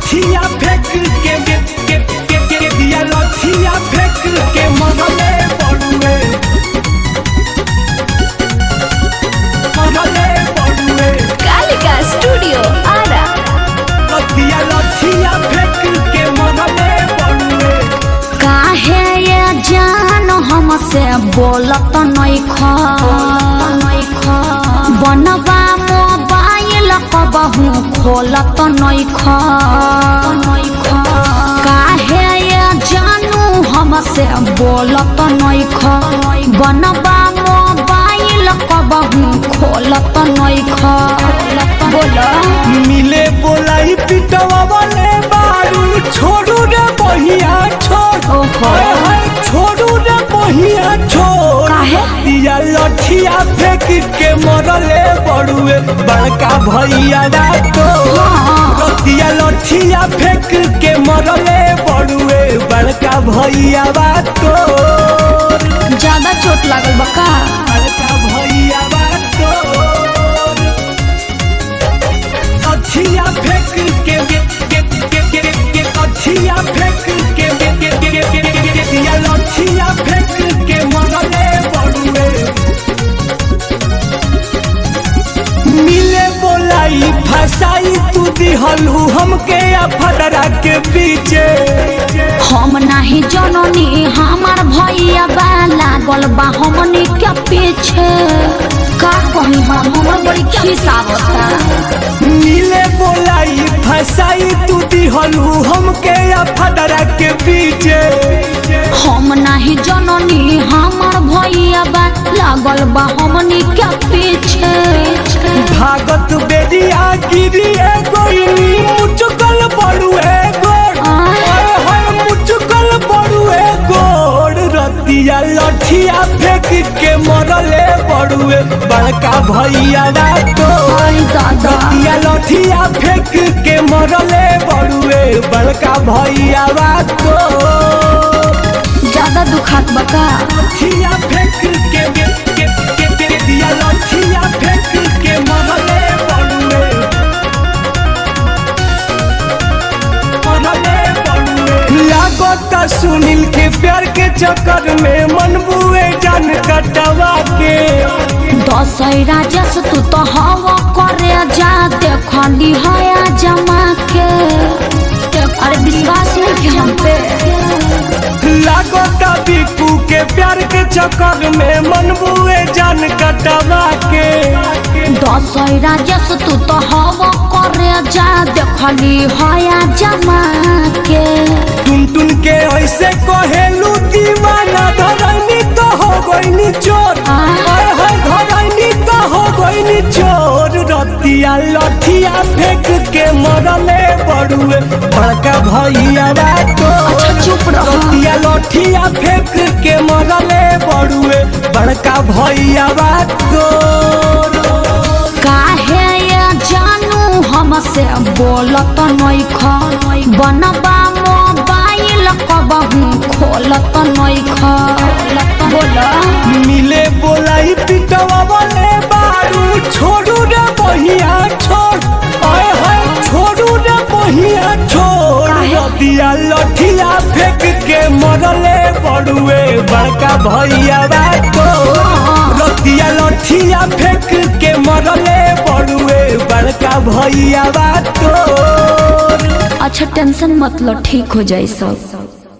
लठिया फेंक के दिया लठिया फेंक के मरले बड़ुए कालिका स्टूडियो आरा। दिया लठिया फेंक के मरले बड़ुए। काहे ये जान हमसे बोलत नहीं ख बनवा मोबाइल कबहू खोलत नहीं ख काहे ये जानू हमसे बोलत नहीं ख बनवा मोबाइल कबहू खोलत नहीं ख बोला मिले बोलाई पिटवा वाले बारू छोड़ू रे बहिया छोड़ छोड़ू रे बहिया छोड़ काहे? दिया लठिया फेंक के मरले बड़ुए बड़का भैया तो दिया लठिया फेंक के मरले बड़ुए बड़का भैया तो ज्यादा चोट लागल बका। बड़का भैया तो लठिया फेंक के लठिया फेंक के दिया लठिया फेंक के मरले बड़ुए। मिले बोलाई फसाई तू दिहलू हमके अफदरा के पीछे हम नहीं जननी हमार भैया बा लागल बा हमनी के पीछे का कही हमर बड़ी खिसावता। मिले बोलाई फसाई तू दिहलू हमके अफदरा के पीछे हम नहीं जननी हमार भैया बा लागल बा हमनी के पीछे भागत बेरिया गिरी गोइनी मुचकल बड़ुए गोड़ मुचकल बड़ुए गोड़ रतिया लठिया फेंक के मरले बड़ुए बड़का भैया तो रतिया लठिया फेंक के मरले बड़ुए बड़का भैया तो ज्यादा दुखात बका। लठिया फेंक के दिया लठिया फेंक के मरले बड़ुए लागता सुनील के प्यार के चक्कर में मनबुए जान कटवा के दशहरा जस तू तो हवा करे जा देखली हया जमा के अरे विश्वास नहीं कि हम पे लागता बिकू के प्यार के चक्कर में मनबुए जान कटवा के दशहरा जस तू तो हवा करे जा देखली हया जमा के टुन के ऐसे कहेलू दीवाना धरनी तो हो गईनी चोर धरनी तो हो गईनी चोर रतिया लठिया फेंक के मरले बड़ुए बड़का भैया तो अच्छा चुप रहो। रतिया लठिया फेंक के मरले बड़ुए बड़का भैया तो काहे ये जानू हमसे बोलत नहीं ख बनवा मोबाइल कबहू खोलत नहीं ख बोला मिले बोलाई पिटवा वाले बारू छोड़ू रे बहिया छोड़ छोड़ू रे बहिया छोड़ रतिया लठिया फेंक के मरले बड़ुए बड़का भैया तो रतिया लठिया फेंक के मरले बड़ुए बड़का भैया तो अच्छा टेंशन मत लो ठीक हो जाए सब।